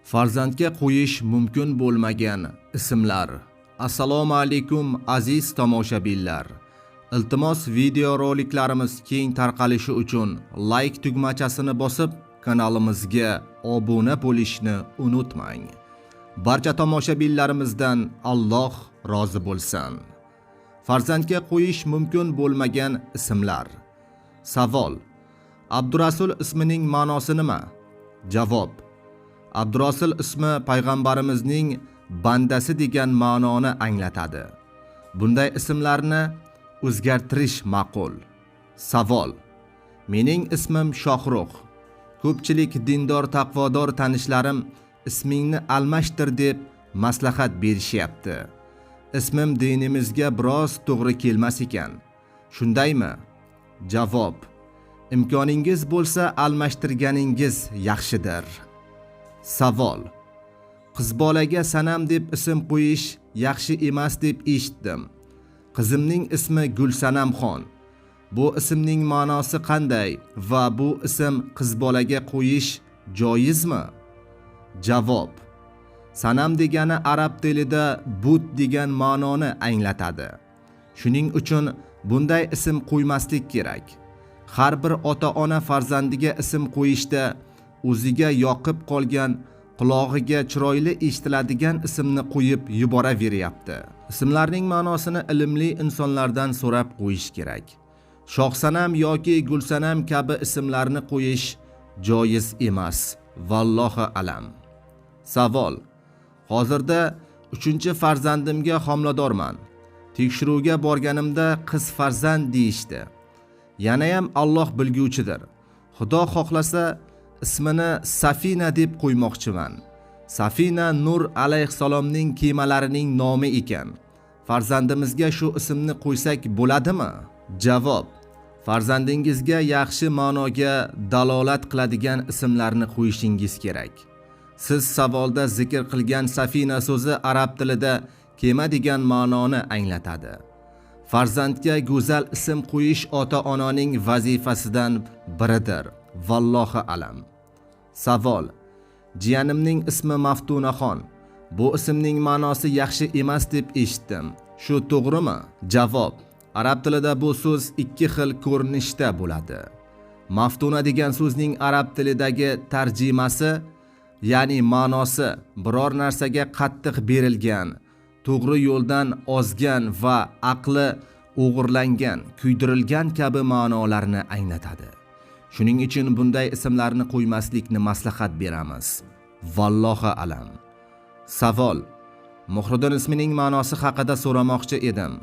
Farzandga qo'yish mumkin bo'lmagan ismlar. Assalomu alaykum aziz tomoshabinlar. Iltimos videoroliklarimiz keng tarqalishi uchun like tugmachasini bosib, kanalimizga obuna bo'lishni unutmang. Barcha tomoshabinlarimizdan Alloh rozi bo'lsin. Farzandga qo'yish mumkin bo'lmagan ismlar. Savol: Abdurasul ismining ma'nosi nima? Javob: Abdurasul ismi payg'ambarimizning bandasi degan ma'noni anglatadi. Bunday ismlarni o'zgartirish ma'qul. Savol: Mening ismim Shohrux. Ko'pchilik dindor taqvodor tanishlarim ismingni almashtir deb maslahat berishyapti. Ismim dinimizga biroz to'g'ri kelmas ekan. Shundaymi? Javob: Imkoningiz bo'lsa almashtirganingiz yaxshidir. Savol: Qiz bolaga Sanam deb ism qo'yish yaxshi emas deb eshitdim. Qizimning ismi Gulsanamxon. Bu ismning ma'nosi qanday va bu ism qiz bolaga qo'yish joizmi? Javob: Sanam degani arab tilida but degan ma'noni anglatadi. Shuning uchun bunday ism qo'ymaslik kerak. Har bir ota-ona farzandiga ism qo'yishda o'ziga yoqib qolgan, qulog'iga chiroyli eshitiladigan ismni qo'yib yuboraveryapti. Ismlarning ma'nosini ilmli insonlardan so'rab qo'yish kerak. Shohsanam yoki Gulsanam kabi ismlarni qo'yish joiz emas. Vallohu alam. Savol: Hozirda 3-farzandimga homiladorman. Tekshiruvga borganimda qiz farzand deyishdi. Yanayam Alloh bilguvchidir. Xudo xohlasa ismini Safina deb qo'ymoqchiman. Safina Nur alayhissalomning kemalarining nomi ekan. Farzandimizga shu ismni qo'ysak bo'ladimi? Javob: Farzandingizga yaxshi ma'noga dalolat qiladigan ismlarni qo'yishingiz kerak. Siz savolda zikr qilgan Safina so'zi arab tilida kema degan ma'noni anglatadi. Farzandga go'zal ism qo'yish ota-onaning vazifasidan biridir. Vallohu alam. Savol: Jiyanimning ismi Maftunaxon. Bu ismning ma'nosi yaxshi emas deb eshitdim. Shu to'g'rimi? Javob: Arab tilida bu so'z ikki xil ko'rinishda bo'ladi. Maftuna degan so'zning arab tilidagi tarjimasi, ya'ni ma'nosi biror narsaga qattiq berilgan, to'g'ri yo'ldan ozgan va aqli o'g'irlangan, kuydirilgan kabi ma'nolarni anglatadi. Shuning uchun bunday ismlarni qo'ymaslikni maslahat beramiz. Vallohu alam. Savol: Muhriddin ismining ma'nosi haqida so'ramoqchi edim.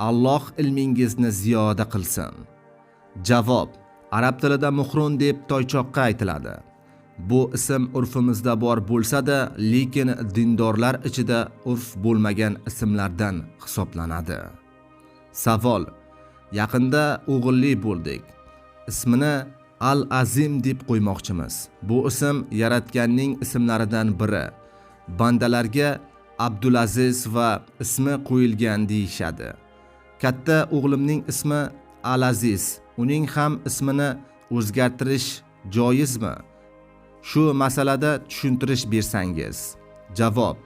Alloh ilmingizni ziyoda qilsin. Javob: Arab tilida muhrun deb toychoqqa aytiladi. Bu ism urfimizda bor bo'lsa-da, lekin dindorlar ichida urf bo'lmagan ismlardan hisoblanadi. Savol: Yaqinda o'g'illi bo'ldik. Ismini Al-Azim deb qo'ymoqchimiz. Bu ism yaratganning ismlaridan biri. Bandalarga Abdulaziz va ismi qo'yilgan deyishadi. Katta o'g'limning ismi Al-Aziz. Uning ham ismini o'zgartirish joizmi? Shu masalada tushuntirish bersangiz. Javob: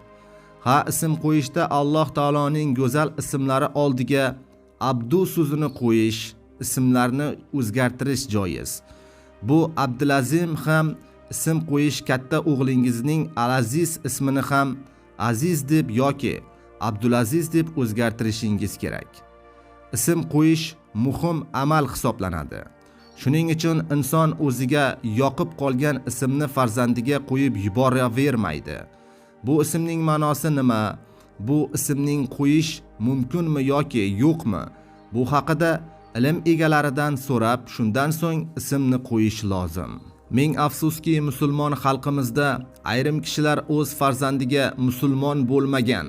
Ha, ism qo'yishda Alloh taoloning go'zal ismlari oldiga Abdu so'zini qo'yish, ismlarni o'zgartirish joiz. Bu Abdulazim ham ism qo'yish, katta o'g'lingizning Al-Aziz ismini ham Aziz deb yoki Abdulaziz deb o'zgartirishingiz kerak. Ism qo'yish muhim amal hisoblanadi. Shuning uchun inson o'ziga yoqib qolgan ismni farzandiga qo'yib yuboravermaydi. Bu ismning ma'nosi nima? Bu ismning qo'yish mumkinmi yoki yo'qmi? Bu haqida ilm egalaridan so'rab, shundan so'ng ismni qo'yish lozim. Ming afsuski, musulmon xalqimizda ayrim kishilar o'z farzandiga musulmon bo'lmagan,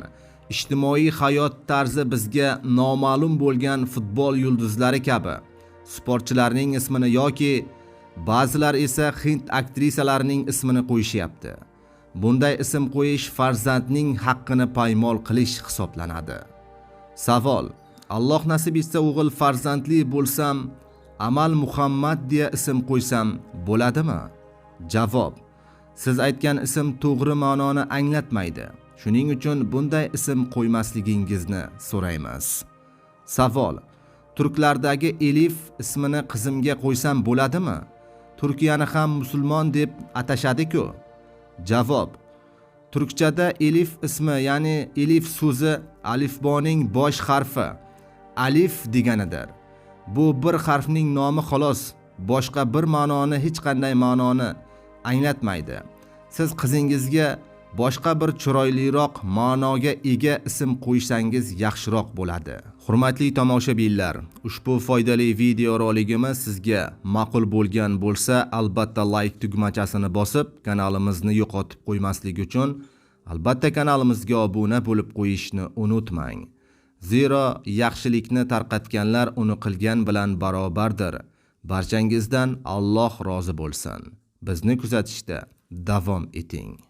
ijtimoiy hayot tarzi bizga noma'lum bo'lgan futbol yulduzlari kabi sportchilarning ismini yoki ba'zilar esa hind aktrisalarining ismini qo'yishyapti. Bunday ism qo'yish farzandning haqqini paymol qilish hisoblanadi. Savol: Alloh nasib etsa o'g'il farzandli bo'lsam, Amal Muhammad deya ism qo'ysam bo'ladimi? Javob: Siz aytgan ism to'g'ri ma'noni anglatmaydi. Shuning uchun bunday ism qo'ymasligingizni so'raymiz. Savol: Turklardagi Elif ismini qizimga qo'ysam bo'ladimi? Turkiyani ham musulmon deb atashadi-ku. Javob: Turkchada Elif ismi, ya'ni Elif so'zi alifboning bosh harfi alif deganidir. Bu bir harfning nomi xolos, boshqa bir ma'noni, hech qanday ma'noni anglatmaydi. Siz qizingizga boshqa bir chiroyliroq ma'noga ega ism qo'ysangiz yaxshiroq bo'ladi. Hurmatli tomoshabinlar, ushbu foydali video roligimiz sizga ma'qul bo'lgan bo'lsa, albatta like tugmachasini bosib, kanalimizni yo'qotib qo'ymaslik uchun albatta kanalimizga obuna bo'lib qo'yishni unutmang. Zero yaxshilikni tarqatganlar uni qilgan bilan barobardir. Barchangizdan Alloh rozi bo'lsin. Bizni kuzatishda davom eting.